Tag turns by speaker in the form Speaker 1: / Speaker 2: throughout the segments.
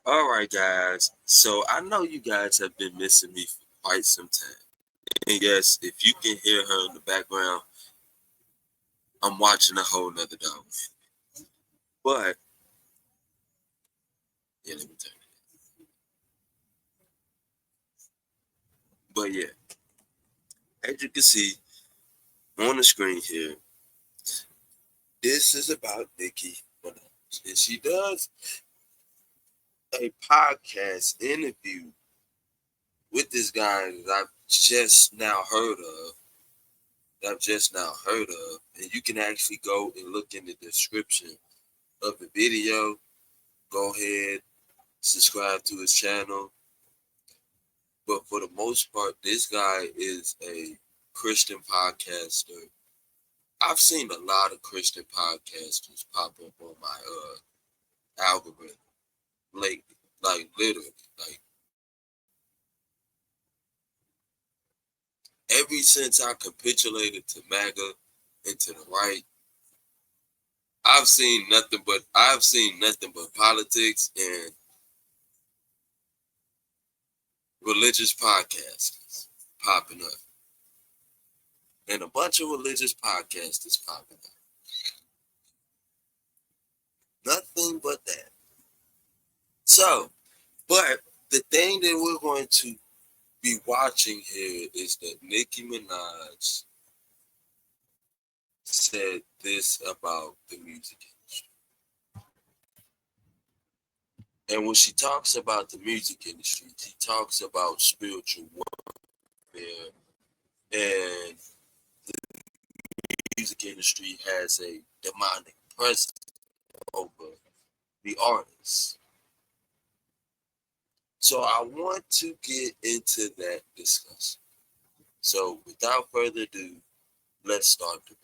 Speaker 1: All right, guys. So I know you guys have been missing me for quite some time. And yes, if you can hear her in the background, I'm watching a whole nother dog. But yeah, let me turn it. But yeah, as you can see on the screen here, this is about Nicki Minaj. And she does a podcast interview with this guy that I've just now heard of. And you can actually go and look in the description of the video. Go ahead, subscribe to his channel. But for the most part, this guy is a Christian podcaster. I've seen a lot of Christian podcasters pop up on my algorithm lately. Like literally. Like ever since I capitulated to MAGA and to the right, I've seen nothing but politics and religious podcasters popping up. And a bunch of religious podcasters popping up. Nothing but that. So, but the thing that we're going to be watching here is that Nicki Minaj said this about the music industry. And when she talks about the music industry, she talks about spiritual warfare, and the music industry has a demonic presence over the artists. So I want to get into that discussion. So without further ado, let's start the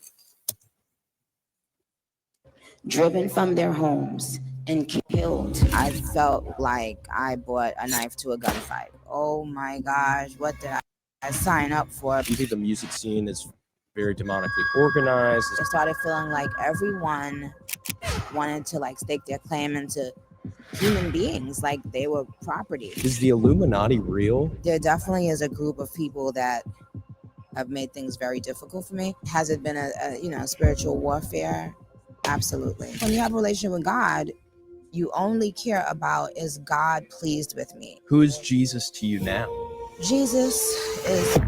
Speaker 1: video.
Speaker 2: Driven from their homes and killed. I felt like I bought a knife to a gunfight. Oh my gosh, what did I sign up for?
Speaker 3: Do you think the music scene is very demonically organized?
Speaker 2: I started feeling like everyone wanted to like stake their claim into human beings, like they were property.
Speaker 3: Is the Illuminati real?
Speaker 2: There definitely is a group of people that have made things very difficult for me. Has it been a spiritual warfare? Absolutely. When you have a relationship with God, you only care about, is God pleased with me?
Speaker 3: Who is Jesus to you now?
Speaker 2: Jesus is...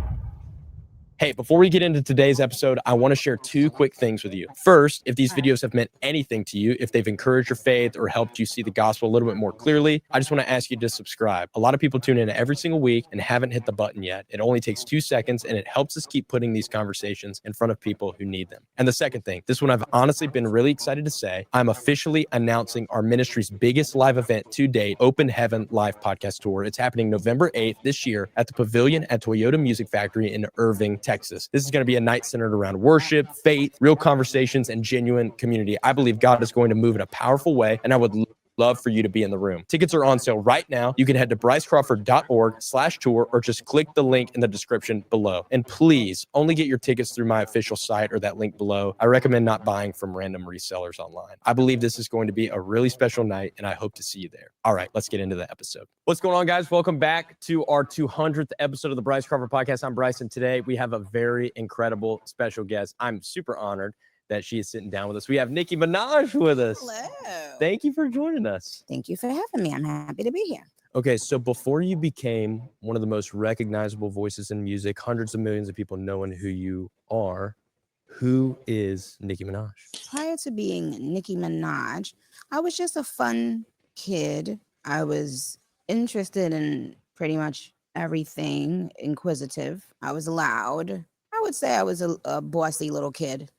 Speaker 3: Hey, before we get into today's episode, I want to share two quick things with you. First, if these videos have meant anything to you, if they've encouraged your faith or helped you see the gospel a little bit more clearly, I just want to ask you to subscribe. A lot of people tune in every single week and haven't hit the button yet. It only takes 2 seconds and it helps us keep putting these conversations in front of people who need them. And the second thing, this one I've honestly been really excited to say, I'm officially announcing our ministry's biggest live event to date, Open Heaven Live Podcast Tour. It's happening November 8th this year at the Pavilion at Toyota Music Factory in Irving, Texas. This is going to be a night centered around worship, faith, real conversations, and genuine community. I believe God is going to move in a powerful way, and I would love for you to be in the room. Tickets are on sale right now. You can head to brycecrawford.org/tour or just click the link in the description below. And please only get your tickets through my official site or that link below. I recommend not buying from random resellers online. I believe this is going to be a really special night, and I hope to see you there. All right, let's get into the episode. What's going on, guys? Welcome back to our 200th episode of the Bryce Crawford Podcast. I'm Bryce, and today we have a very incredible special guest. I'm super honored that she is sitting down with us. We have Nicki Minaj with us.
Speaker 2: Hello.
Speaker 3: Thank you for joining us.
Speaker 2: Thank you for having me. I'm happy to be here.
Speaker 3: Okay, so before you became one of the most recognizable voices in music, hundreds of millions of people knowing who you are, who is Nicki Minaj?
Speaker 2: Prior to being Nicki Minaj, I was just a fun kid. I was interested in pretty much everything, inquisitive. I was loud. I would say I was a bossy little kid.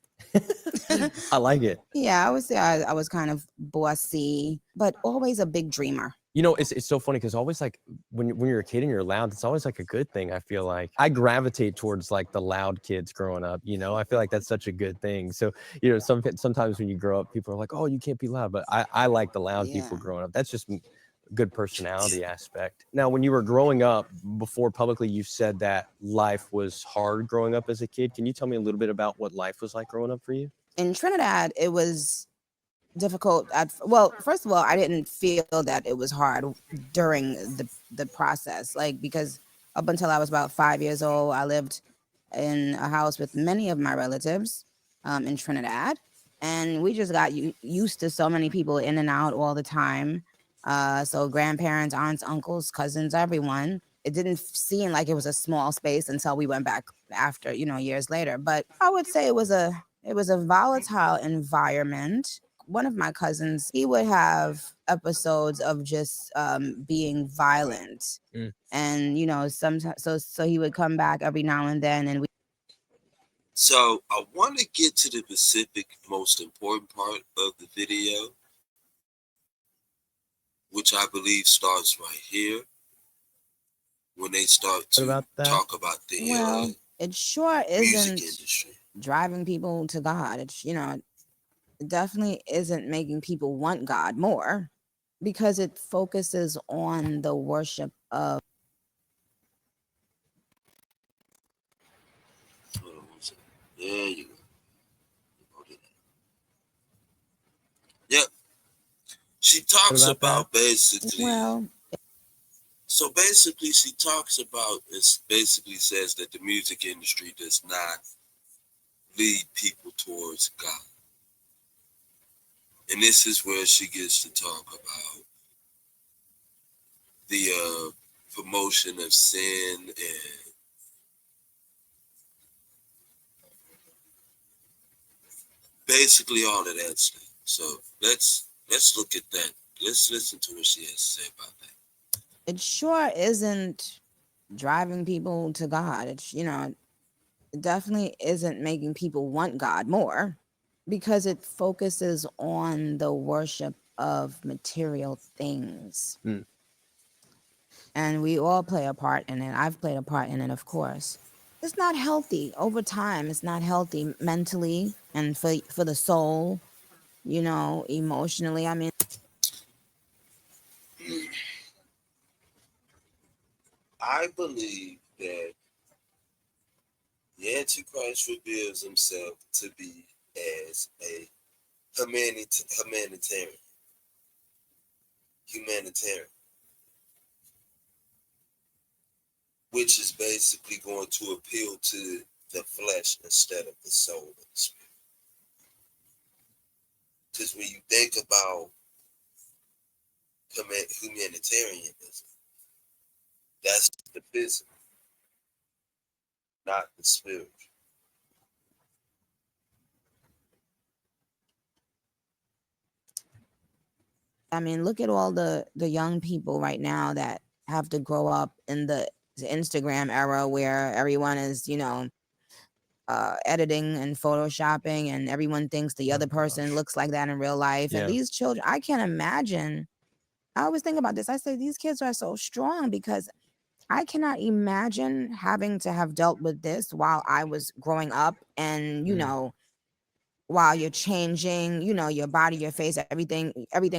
Speaker 3: I like it.
Speaker 2: Yeah, I would say I was kind of bossy, but always a big dreamer.
Speaker 3: You know, it's so funny because always like when you're a kid and you're loud, it's always like a good thing. I feel like I gravitate towards like the loud kids growing up. You know, I feel like that's such a good thing. So, you know, sometimes when you grow up, people are like, oh, you can't be loud. But I like the loud people growing up. That's just a good personality aspect. Now, when you were growing up, before publicly, you said that life was hard growing up as a kid. Can you tell me a little bit about what life was like growing up for you?
Speaker 2: In Trinidad, it was difficult well, first of all, I didn't feel that it was hard during the process, like, because up until I was about 5 years old, I lived in a house with many of my relatives in Trinidad, and we just got used to so many people in and out all the time. So grandparents, aunts, uncles, cousins, everyone. It didn't seem like it was a small space until we went back after, years later. But I would say it was a volatile environment. One of my cousins, he would have episodes of just being violent,
Speaker 3: Mm.
Speaker 2: and sometimes, so he would come back every now and then, and
Speaker 1: So I want to get to the specific, most important part of the video, which I believe starts right here when they start
Speaker 3: What
Speaker 1: to
Speaker 3: about that?
Speaker 1: talk about the
Speaker 2: well, it sure
Speaker 1: music
Speaker 2: isn't
Speaker 1: industry.
Speaker 2: driving people to God. It's, it definitely isn't making people want God more, because it focuses on the worship of.
Speaker 1: Hold on one second. There you go. Go to that. Yep. She
Speaker 3: What
Speaker 1: talks
Speaker 3: about that?
Speaker 1: about basically.
Speaker 2: Well,
Speaker 1: So basically, she talks about. It basically says that the music industry does not lead people towards God, and this is where she gets to talk about the promotion of sin and basically all of that stuff. So let's look at that. Let's listen to what she has to say about that.
Speaker 2: it sure isn't driving people to God. It's, it definitely isn't making people want God more, because it focuses on the worship of material things.
Speaker 3: Mm.
Speaker 2: And we all play a part in it. I've played a part in it, of course. It's not healthy over time. It's not healthy mentally and for the soul, emotionally. I mean,
Speaker 1: I believe that the Antichrist reveals himself to be as a humanitarian, humanitarian, which is basically going to appeal to the flesh instead of the soul and the spirit. Because when you think about humanitarianism, that's the physical, not the spiritual.
Speaker 2: look at all the young people right now that have to grow up in the Instagram era, where everyone is, editing and photoshopping, and everyone thinks the
Speaker 3: Oh
Speaker 2: other person
Speaker 3: gosh.
Speaker 2: looks like that in real life. And
Speaker 3: Yeah.
Speaker 2: these children, I can't imagine. I always think about this. I say these kids are so strong, because I cannot imagine having to have dealt with this while I was growing up, and
Speaker 3: Mm.
Speaker 2: while you're changing, your body, your face, everything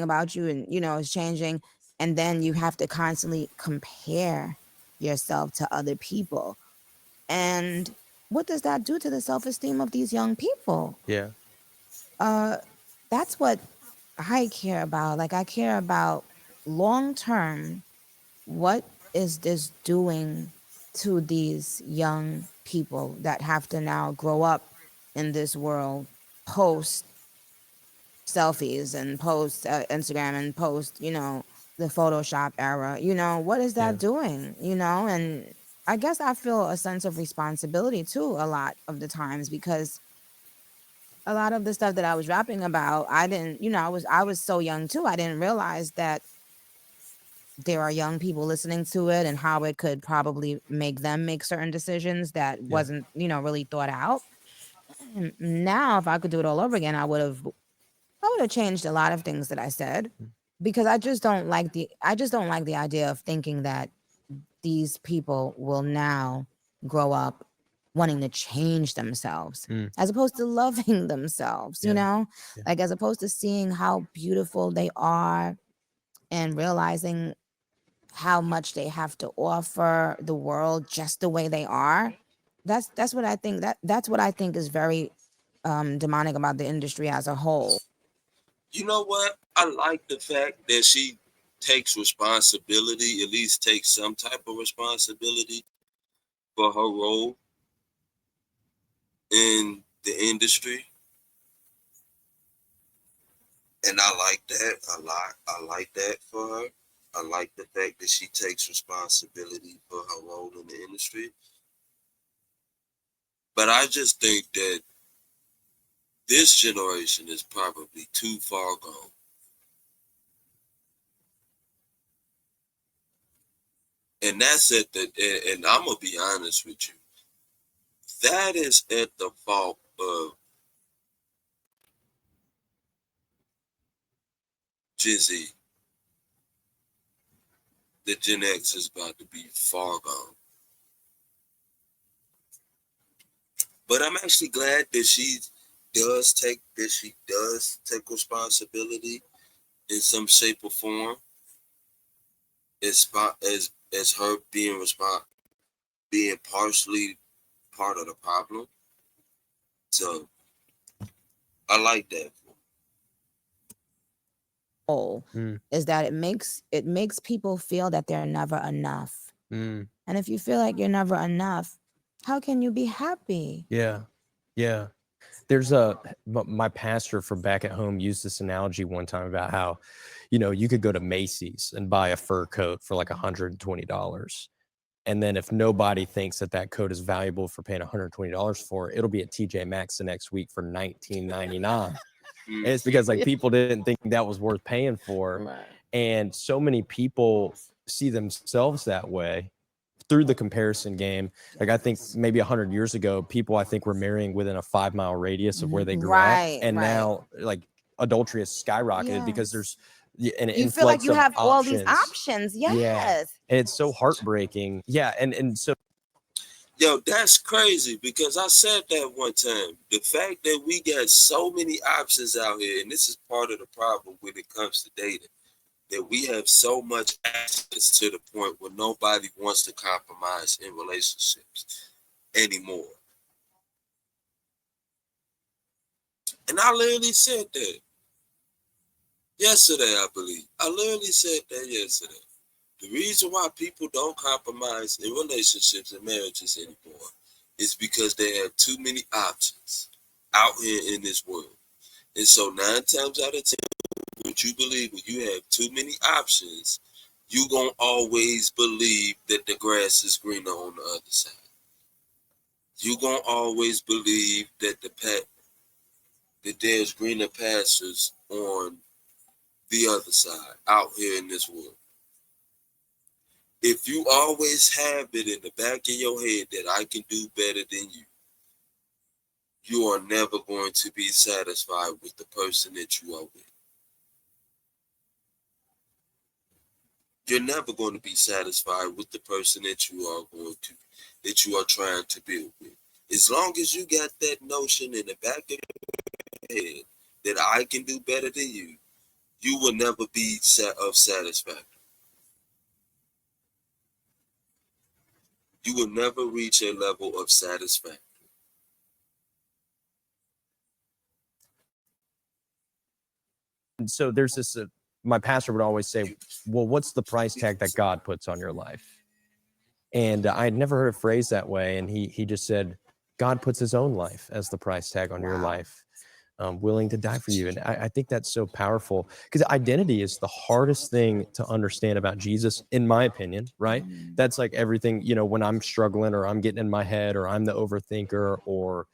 Speaker 2: about you, and is changing, and then you have to constantly compare yourself to other people. And what does that do to the self-esteem of these young people?
Speaker 3: Yeah.
Speaker 2: Uh that's what I care about. Like, I care about long term, what is this doing to these young people that have to now grow up in this world post selfies and post Instagram and post, the Photoshop era. What is
Speaker 3: Yeah.
Speaker 2: that doing? And I guess I feel a sense of responsibility too a lot of the times, because a lot of the stuff that I was rapping about, I didn't, I was so young too. I didn't realize that there are young people listening to it, and how it could probably make them make certain decisions that
Speaker 3: Yeah.
Speaker 2: wasn't, really thought out. And now, if I could do it all over again, I would have changed a lot of things that I said,
Speaker 3: Mm.
Speaker 2: because I just don't like the idea of thinking that these people will now grow up wanting to change themselves,
Speaker 3: Mm.
Speaker 2: as opposed to loving themselves,
Speaker 3: Yeah. Yeah.
Speaker 2: like, as opposed to seeing how beautiful they are and realizing how much they have to offer the world just the way they are. That's what I think, that's what I think is very demonic about the industry as a whole.
Speaker 1: You know what? I like the fact that she takes responsibility, at least takes some type of responsibility for her role in the industry. And I like that a lot. I like that for her. I like the fact that she takes responsibility for her role in the industry. But I just think that this generation is probably too far gone. And that's at the, and I'm going to be honest with you, that is at the fault of Gen Z. The Gen X is about to be far gone. But I'm actually glad that she does take responsibility in some shape or form as her being partially part of the problem. So I like that.
Speaker 2: Is that it makes people feel that they're never enough. And if you feel like you're never enough, how can you be happy?
Speaker 3: Yeah. There's my pastor from back at home used this analogy one time about how, you could go to Macy's and buy a fur coat for like $120. And then if nobody thinks that coat is valuable for paying $120 for, it'll be at TJ Maxx the next week for $19.99. And it's because like people didn't think that was worth paying for.
Speaker 2: Right.
Speaker 3: And so many people see themselves that way through the comparison game. Like I think maybe 100 years ago, people I think were marrying within a 5-mile radius of where they grew up. And now like adultery has skyrocketed because there's an
Speaker 2: you feel like
Speaker 3: influx
Speaker 2: you
Speaker 3: of
Speaker 2: have all
Speaker 3: options.
Speaker 2: these options. Yes.
Speaker 3: Yeah. And it's so heartbreaking. Yeah. And so
Speaker 1: Yo, that's crazy because I said that one time. The fact that we got so many options out here, and this is part of the problem when it comes to dating, that we have so much access to the point where nobody wants to compromise in relationships anymore. And I literally said that yesterday, I believe. I literally said that yesterday. The reason why people don't compromise in relationships and marriages anymore is because they have too many options out here in this world. And so 9 times out of 10, what you believe when you have too many options, you gonna always believe that the grass is greener on the other side. You gonna always believe that that there's greener pastures on the other side out here in this world. If you always have it in the back of your head that I can do better than you, you are never going to be satisfied with the person that you are with. You're never going to be satisfied with the person that you are trying to build with. As long as you got that notion in the back of your head that I can do better than you, you will never be of satisfaction. You will never reach a level of satisfaction.
Speaker 3: And so there's this, my pastor would always say, well, what's the price tag that God puts on your life? And I had never heard a phrase that way. And he just said, God puts his own life as the price tag on your life, willing to die for you. And I think that's so powerful because identity is the hardest thing to understand about Jesus, in my opinion, right? That's like everything, when I'm struggling or I'm getting in my head or I'm the overthinker or,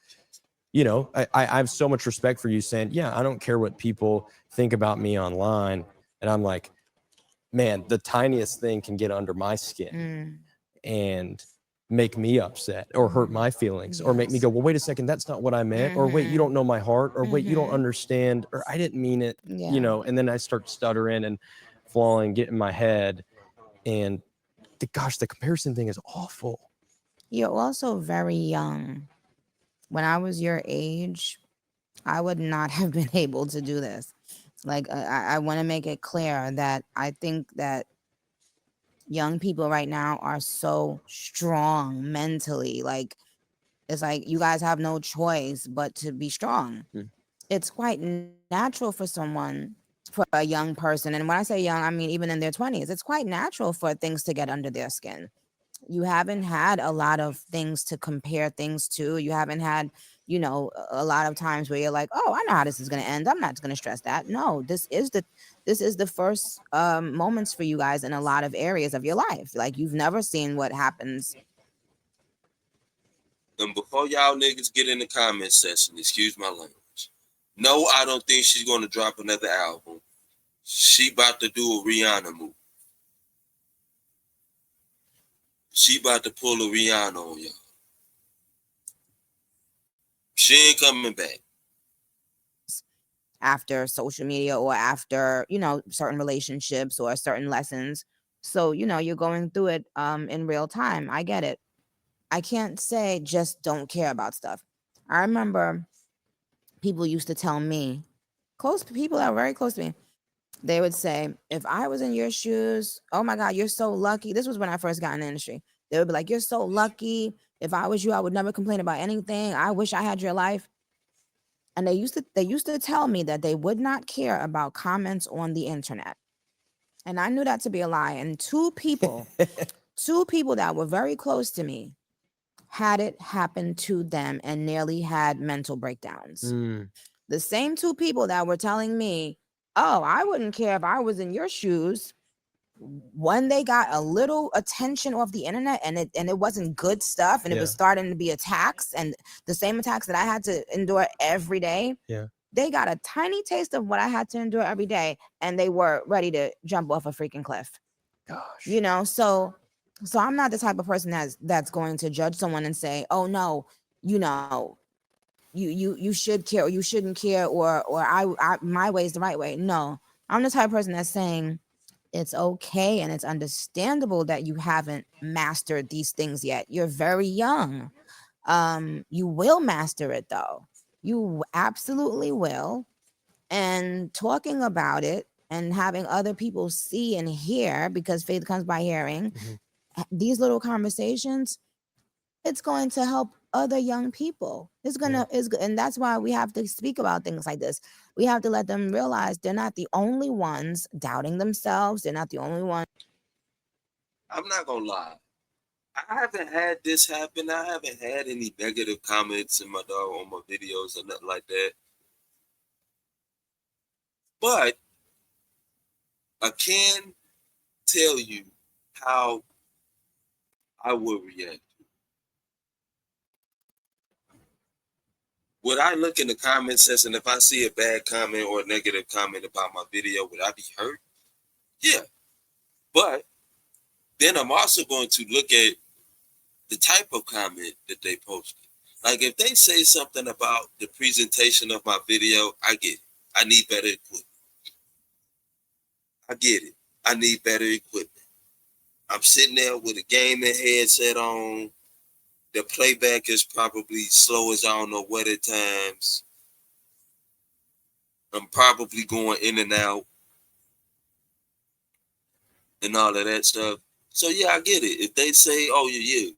Speaker 3: I have so much respect for you saying, yeah, I don't care what people think about me online. And I'm like, man, the tiniest thing can get under my skin and make me upset or hurt my feelings or make me go, well, wait a second, that's not what I meant. Or wait, you don't know my heart, or wait, you don't understand, or I didn't mean it, and then I start stuttering and falling, get in my head. And gosh, the comparison thing is awful.
Speaker 2: You're also very young. When I was your age, I would not have been able to do this. Like, I want to make it clear that I think that young people right now are so strong mentally. Like, it's like you guys have no choice but to be strong. it's quite natural for someone, for a young person, and when I say young, I mean even in their 20s, it's quite natural for things to get under their skin. You haven't had a lot of things to compare things to. You haven't had, a lot of times where you're like, oh, I know how this is going to end. I'm not going to stress that. No, this is the first moments for you guys in a lot of areas of your life. Like, you've never seen what happens.
Speaker 1: And before y'all niggas get in the comment section, excuse my language. No, I don't think she's gonna drop another album. She about to do a Rihanna move. She about to pull a Rihanna on y'all. She ain't coming back.
Speaker 2: After social media, or after, certain relationships or certain lessons. So, you're going through it in real time. I get it. I can't say just don't care about stuff. I remember people used to tell me, close people that were very close to me, they would say, if I was in your shoes, oh my God, you're so lucky. This was when I first got in the industry. They would be like, you're so lucky. If I was you, I would never complain about anything. I wish I had your life. And they used to tell me that they would not care about comments on the internet. And I knew that to be a lie. And two people that were very close to me had it happen to them and nearly had mental breakdowns. The same two people that were telling me, oh, I wouldn't care if I was in your shoes, when they got a little attention off the internet, and it wasn't good stuff, and it was starting to be attacks, and the same attacks that I had to endure every day. They got a tiny taste of what I had to endure every day, and they were ready to jump off a freaking cliff.
Speaker 3: Gosh.
Speaker 2: So I'm not the type of person that's going to judge someone and say, oh no, you know you should care, or you shouldn't care, or I my way is the right way. No, I'm the type of person that's saying it's okay and it's understandable that you haven't mastered these things yet. You're very young. You will master it, though. You absolutely will. And talking about it and having other people see and hear, because faith comes by hearing, these little conversations, it's going to help other young people. And that's why we have to speak about things like this. We have to let them realize they're not the only ones doubting themselves. They're not the only ones.
Speaker 1: I'm not gonna lie. I haven't had this happen. I haven't had any negative comments in my dog on my videos or nothing like that. But I can tell you how I would react. Would I look in the comment section if I see a bad comment or a negative comment about my video? Would I be hurt? Yeah. But then I'm also going to look at the type of comment that they posted. Like, if they say something about the presentation of my video, I get it. I need better equipment. I get it. I need better equipment. I'm sitting there with a gaming headset on. The playback is probably slow as I don't know what at times. I'm probably going in and out and all of that stuff. So yeah, I get it. If they say, "Oh yeah,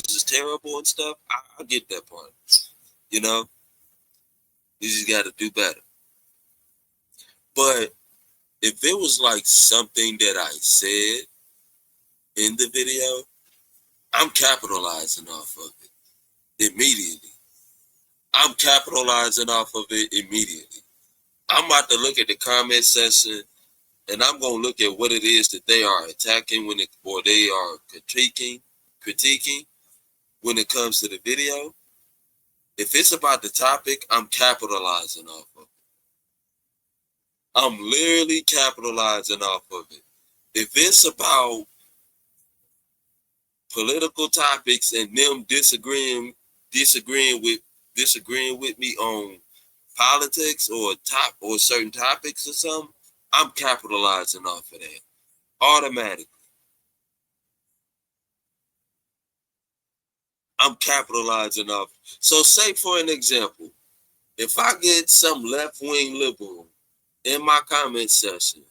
Speaker 1: this is terrible" and stuff, I get that part. You know, you just got to do better. But if it was like something that I said in the video, I'm capitalizing off of it immediately. I'm capitalizing off of it immediately. I'm about to look at the comment section, and I'm gonna look at what it is that they are attacking or they are critiquing when it comes to the video. If it's about the topic, I'm capitalizing off of it. I'm literally capitalizing off of it. If it's about political topics and them disagreeing with me on politics or certain topics or something, I'm capitalizing off of that automatically. I'm capitalizing off. So say for an example, if I get some left-wing liberal in my comment section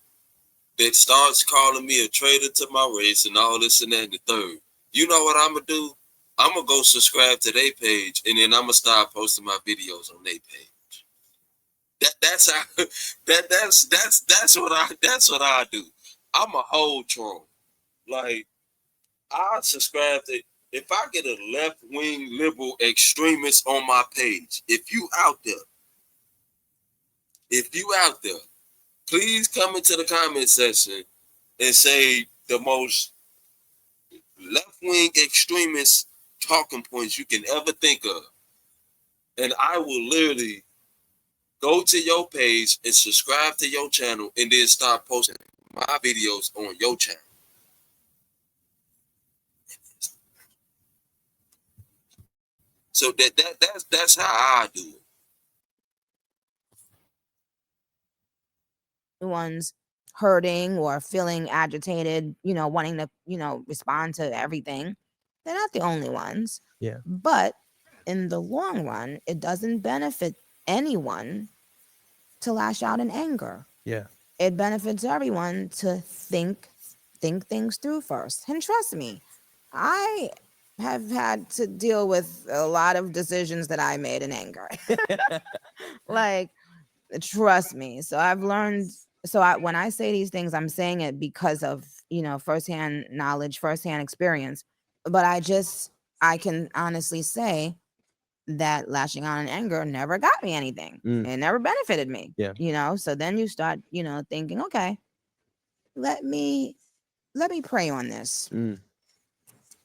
Speaker 1: that starts calling me a traitor to my race and all this and that and the third, you know what I'm gonna do? I'm gonna go subscribe to their page, and then I'm gonna start posting my videos on their page. That's how that's what I do. I'm a whole troll. Like I subscribe to. If I get a left wing liberal extremist on my page, if you out there, please come into the comment section and say the most left wing extremist talking points you can ever think of. And I will literally go to your page and subscribe to your channel and then start posting my videos on your channel. So that's how I do it.
Speaker 2: One's hurting or feeling agitated, wanting to, respond to everything. They're not the only ones.
Speaker 3: Yeah.
Speaker 2: But in the long run, it doesn't benefit anyone to lash out in anger.
Speaker 3: Yeah.
Speaker 2: It benefits everyone to think things through first. And trust me, I have had to deal with a lot of decisions that I made in anger. Like, trust me. So I've learned. So when I say these things, I'm saying it because of, firsthand knowledge, firsthand experience. But I can honestly say that lashing out in anger never got me anything. It never benefited me.
Speaker 3: Yeah.
Speaker 2: So then you start, thinking, okay, let me pray on this.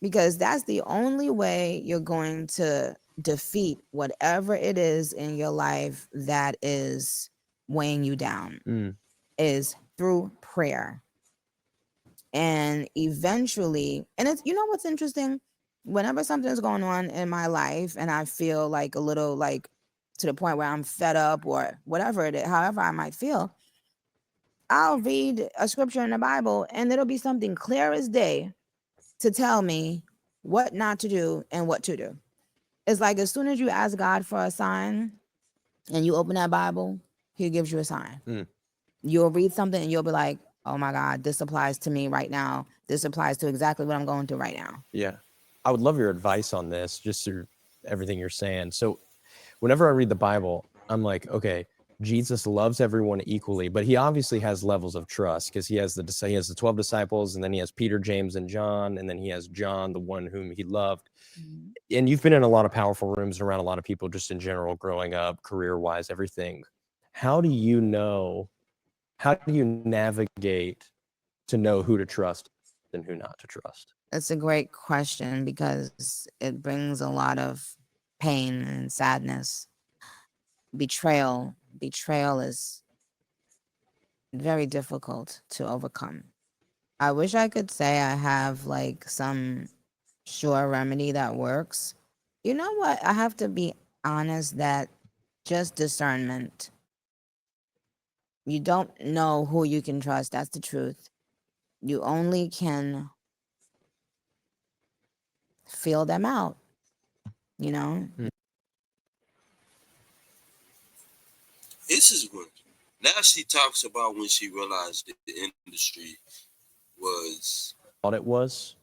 Speaker 2: Because that's the only way you're going to defeat whatever it is in your life that is weighing you down, is through prayer. And eventually, and it's, what's interesting, whenever something's going on in my life and I feel like a little, like, to the point where I'm fed up or whatever it is, however I might feel, I'll read a scripture in the Bible and it'll be something clear as day to tell me what not to do and what to do. It's like as soon as you ask God for a sign and you open that Bible, he gives you a sign. You'll read something and you'll be like, oh my God, this applies to me right now. This applies to exactly what I'm going through right now.
Speaker 3: Yeah. I would love your advice on this, just through everything you're saying. So whenever I read the Bible, I'm like, okay, Jesus loves everyone equally, but he obviously has levels of trust because he has the 12 disciples, and then he has Peter, James, and John, and then he has John, the one whom he loved. And you've been in a lot of powerful rooms around a lot of people just in general, growing up, career-wise, everything. How do you navigate to know who to trust and who not to trust?
Speaker 2: It's a great question because it brings a lot of pain and sadness. Betrayal is very difficult to overcome. I wish I could say I have like some sure remedy that works. You know what? I have to be honest that just discernment. You don't know who you can trust. That's the truth. You only can feel them out, you know?
Speaker 1: This is what now she talks about when she realized that the industry was.
Speaker 3: Thought it was?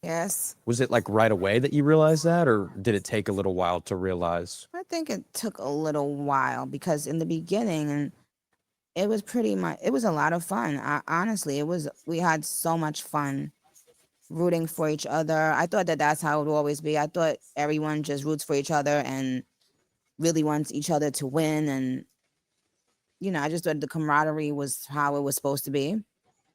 Speaker 2: Yes.
Speaker 3: Was it like right away that you realized that, or did it take a little while to realize?
Speaker 2: I think it took a little while because in the beginning, and it was it was a lot of fun. Honestly, we had so much fun rooting for each other. I thought that that's how it would always be. I thought everyone just roots for each other and really wants each other to win. And, I just thought the camaraderie was how it was supposed to be.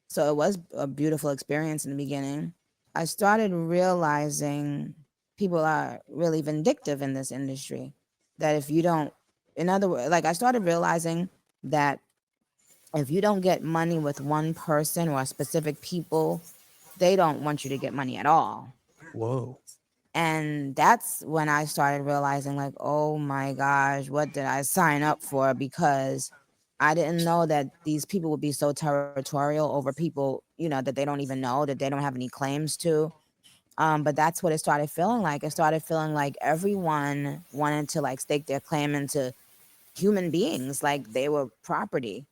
Speaker 2: So it was a beautiful experience in the beginning. I started realizing people are really vindictive in this industry. That if you don't, in other words, like I started realizing that if you don't get money with one person or specific people, they don't want you to get money at all.
Speaker 3: Whoa.
Speaker 2: And that's when I started realizing, like, oh my gosh, what did I sign up for? Because I didn't know that these people would be so territorial over people, that they don't even know, that they don't have any claims to. But that's what it started feeling like. It started feeling like everyone wanted to like stake their claim into human beings, like they were property.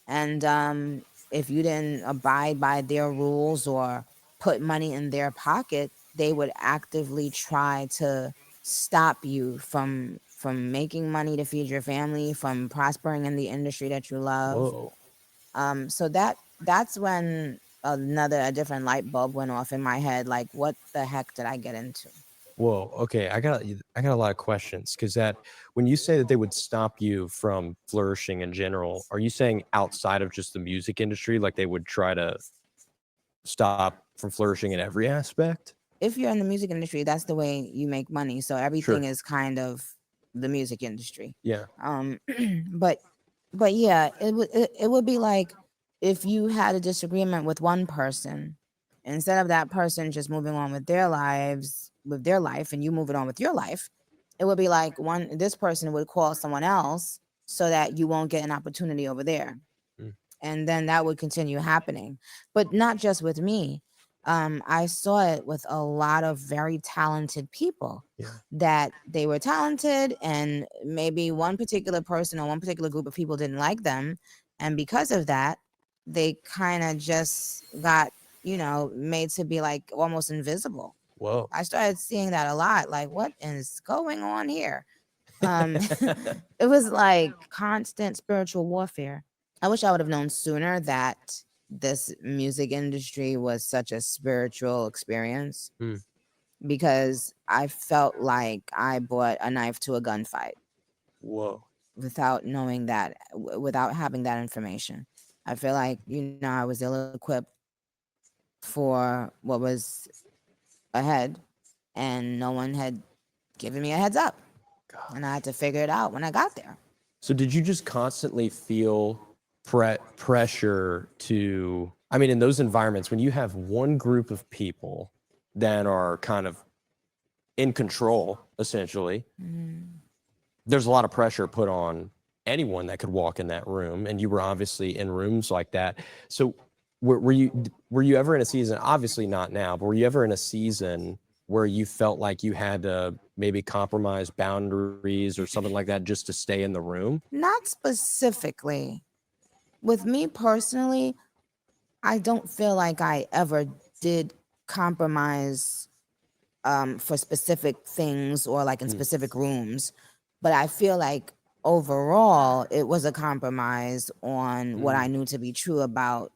Speaker 2: And if you didn't abide by their rules or put money in their pocket, they would actively try to stop you from making money to feed your family, from prospering in the industry that you love.
Speaker 3: Whoa.
Speaker 2: So that's when a different light bulb went off in my head. Like, what the heck did I get into?
Speaker 3: Whoa. Okay. I got a lot of questions because that when you say that they would stop you from flourishing in general, are you saying outside of just the music industry, like they would try to stop from flourishing in every aspect?
Speaker 2: If you're in the music industry, that's the way you make money. So everything
Speaker 3: Sure.
Speaker 2: is kind of the music industry.
Speaker 3: Yeah.
Speaker 2: Um, but yeah, it would be like if you had a disagreement with one person, instead of that person just moving on with their life, and you moving on with your life, it would be like this person would call someone else so that you won't get an opportunity over there,
Speaker 3: Mm.
Speaker 2: and then that would continue happening. But not just with me. I saw it with a lot of very talented people,
Speaker 3: Yeah.
Speaker 2: that they were talented, and maybe one particular person or one particular group of people didn't like them, and because of that they kind of just got, made to be like almost invisible.
Speaker 3: Whoa.
Speaker 2: I started seeing that a lot, like, what is going on here? um it was like constant spiritual warfare. I wish I would have known sooner that this music industry was such a spiritual experience,
Speaker 3: Hmm.
Speaker 2: because I felt like I brought a knife to a gunfight
Speaker 3: Whoa.
Speaker 2: without knowing that, without having that information. I feel like, I was ill equipped for what was ahead, and no one had given me a heads up. And I had to figure it out when I got there.
Speaker 3: So did you just constantly feel pressure to, I mean, in those environments, when you have one group of people that are kind of in control, essentially, there's a lot of pressure put on anyone that could walk in that room. And you were obviously in rooms like that. So were you ever in a season, obviously not now, but were you ever in a season where you felt like you had to maybe compromise boundaries or something like that just to stay in the room?
Speaker 2: Not specifically. With me personally, I don't feel like I ever did compromise for specific things or like in
Speaker 3: Mm.
Speaker 2: specific rooms, but I feel like overall it was a compromise on what I knew to be true about,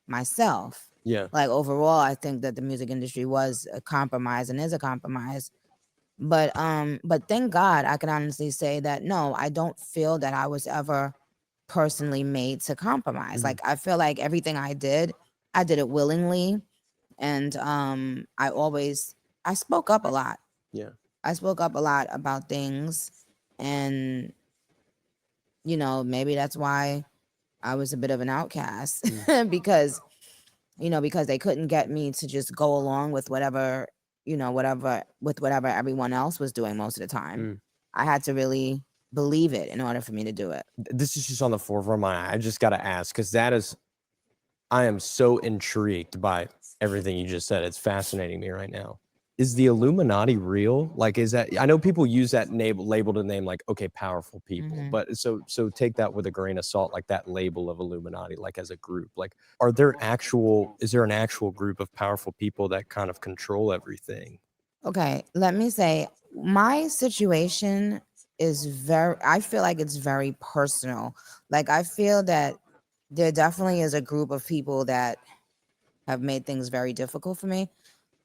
Speaker 2: myself.
Speaker 3: Yeah.
Speaker 2: Like overall, I think that the music industry was a compromise and is a compromise. But thank God I can honestly say that no, I don't feel that I was ever personally made to compromise.
Speaker 3: Mhm.
Speaker 2: Like I feel like everything I did it willingly, and I spoke up a lot.
Speaker 3: Yeah.
Speaker 2: I spoke up a lot about things, and maybe that's why I was a bit of an outcast because because they couldn't get me to just go along with whatever everyone else was doing most of the time.
Speaker 3: Mm.
Speaker 2: I had to really believe it in order for me to do it.
Speaker 3: This is just on the forefront of my eye. I just got to ask because I am so intrigued by everything you just said. It's fascinating me right now. Is the Illuminati real? Like, is that, I know people use that name label to name like, okay, powerful people,
Speaker 2: Mhm.
Speaker 3: but so take that with a grain of salt, like that label of Illuminati, like as a group. Like, is there an actual group of powerful people that kind of control everything?
Speaker 2: Okay, let me say my situation I feel like it's very personal. Like I feel that there definitely is a group of people that have made things very difficult for me,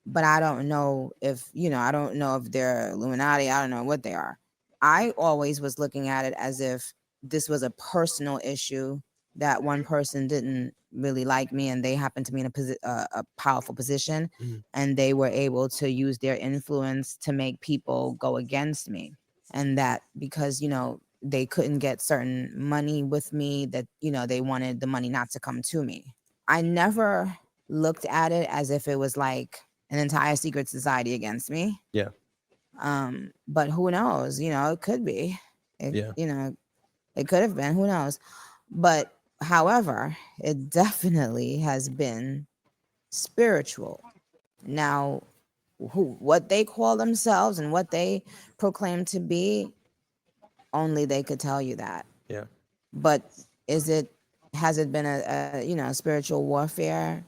Speaker 2: but I don't know if, I don't know if they're Illuminati. I don't know what they are. I always was looking at it as if this was a personal issue, that one person didn't really like me and they happened to be in a powerful position,
Speaker 3: Mhm.
Speaker 2: and they were able to use their influence to make people go against me. And that because, they couldn't get certain money with me, that, they wanted the money not to come to me. I never looked at it as if it was like an entire secret society against me.
Speaker 3: Yeah.
Speaker 2: But who knows? It could be.
Speaker 3: Yeah.
Speaker 2: It could have been. Who knows? But however, it definitely has been spiritual. Now, what they call themselves and what they proclaim to be, only they could tell you that.
Speaker 3: Yeah.
Speaker 2: But has it been a spiritual warfare?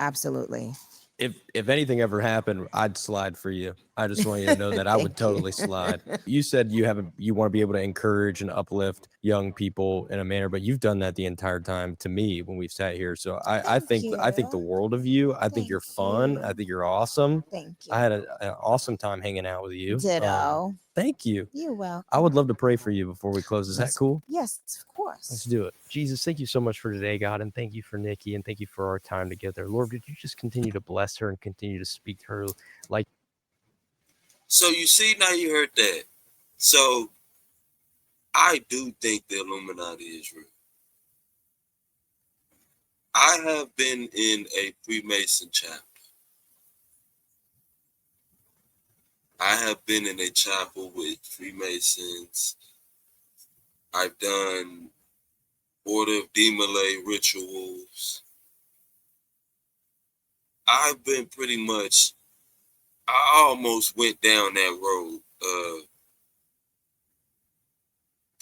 Speaker 2: Absolutely.
Speaker 3: if anything ever happened, I'd slide for you. I just want you to know that I would
Speaker 2: Thank
Speaker 3: totally
Speaker 2: you.
Speaker 3: slide. You said you want to be able to encourage and uplift young people in a manner, but you've done that the entire time to me when we've sat here. So I think the
Speaker 2: you.
Speaker 3: world of you. I think you're
Speaker 2: Thank
Speaker 3: fun. I
Speaker 2: you.
Speaker 3: think you're awesome.
Speaker 2: Thank
Speaker 3: I
Speaker 2: you.
Speaker 3: had an awesome time hanging out with you.
Speaker 2: Ditto.
Speaker 3: Thank you.
Speaker 2: You're
Speaker 3: I
Speaker 2: welcome.
Speaker 3: would love to pray for you before we close. Is that cool?
Speaker 2: Yes, of
Speaker 3: Let's
Speaker 2: course.
Speaker 3: do it. Jesus, thank you so much for today, God, and thank you for Nikki, and thank you for our time together. Lord, would you just continue to bless her and continue to speak to her like.
Speaker 1: So you see, now you heard that. So I do think the Illuminati is real. I have been in a Freemason chapel. I have been in a chapel with Freemasons. I've done Order of Demolay rituals. I've been pretty much, I almost went down that road,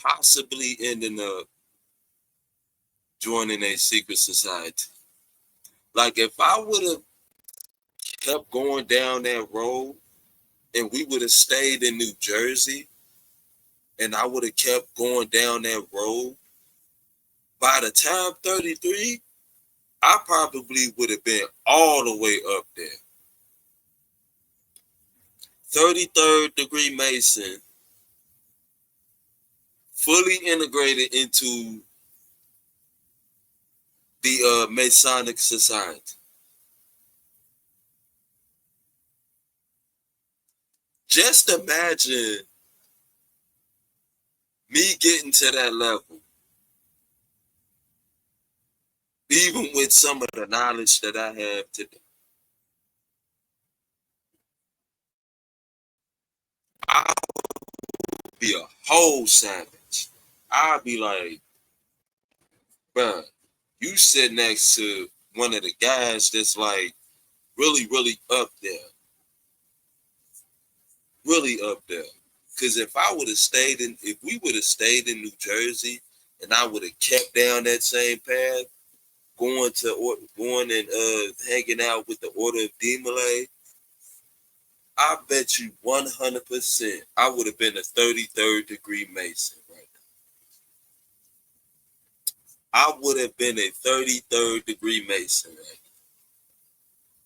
Speaker 1: possibly ending up joining a secret society. Like if I would have kept going down that road and we would have stayed in New Jersey and I would have kept going down that road, by the time 33, I probably would have been all the way up there. 33rd degree Mason, fully integrated into the Masonic Society. Just imagine me getting to that level, even with some of the knowledge that I have today. I'll be a whole savage. I'll be like, bruh, you sit next to one of the guys that's like really, really up there. Really up there. Because if we would have stayed in New Jersey and I would have kept down that same path, going and hanging out with the Order of Demolay, I bet you 100% I would have been a 33rd degree Mason right now. I would have been a 33rd degree Mason right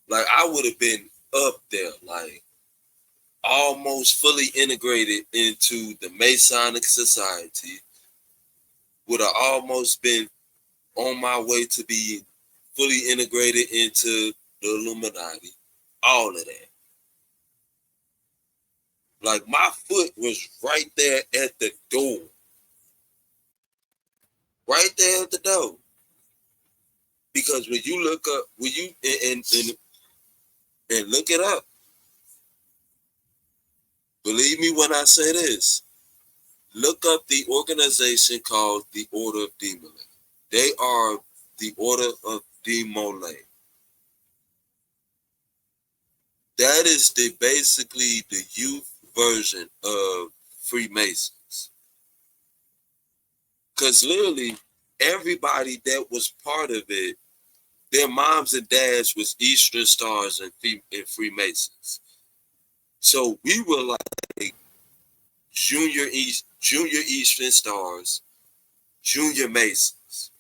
Speaker 1: now. Like I would have been up there, like almost fully integrated into the Masonic Society. Would have almost been on my way to be fully integrated into the Illuminati. All of that. Like my foot was right there at the door. Right there at the door. Because when you look up, when you and look it up, believe me when I say this, look up the organization called the Order of Demolay. They are the Order of Demolay. That is basically the youth version of Freemasons. Because literally everybody that was part of it, their moms and dads was Eastern Stars and Freemasons. So we were like junior Eastern Stars, junior Masons.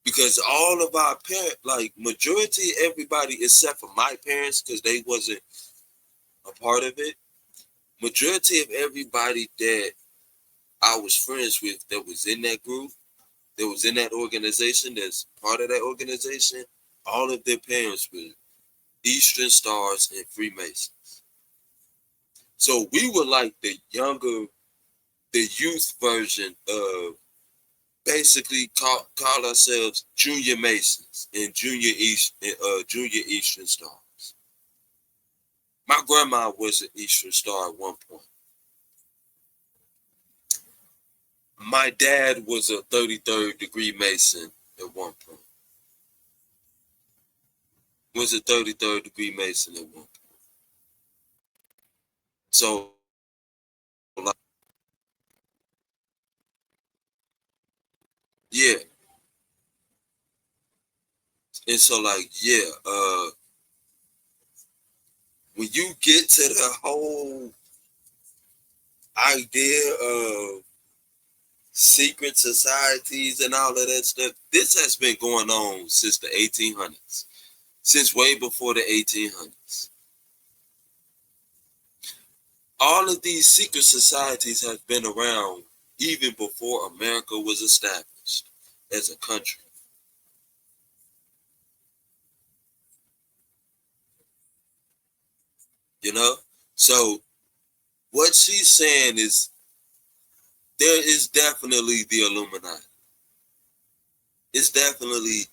Speaker 1: Because all of our parents, like majority everybody except for my parents, because they wasn't a part of it, majority of everybody that I was friends with that was in that group, that was in that organization, that's part of that organization, all of their parents were Eastern Stars and Freemasons. So we were like the youth version of basically call ourselves Junior Masons and Junior Eastern Stars. My grandma was an Eastern Star at one point. My dad was a 33rd degree Mason at one point. Was a 33rd degree Mason at one point. So, like, yeah. And so, like, yeah, when you get to the whole idea of secret societies and all of that stuff, this has been going on since the 1800s, since way before the 1800s. All of these secret societies have been around even before America was established as a country. You know? So what she's saying is there is definitely the Illuminati. It's definitely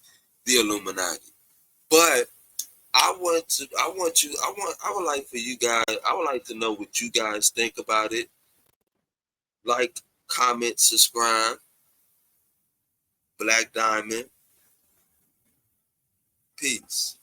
Speaker 1: the Illuminati. But I would like for you guys, I would like to know what you guys think about it. Like, comment, subscribe. Black Diamond. Peace.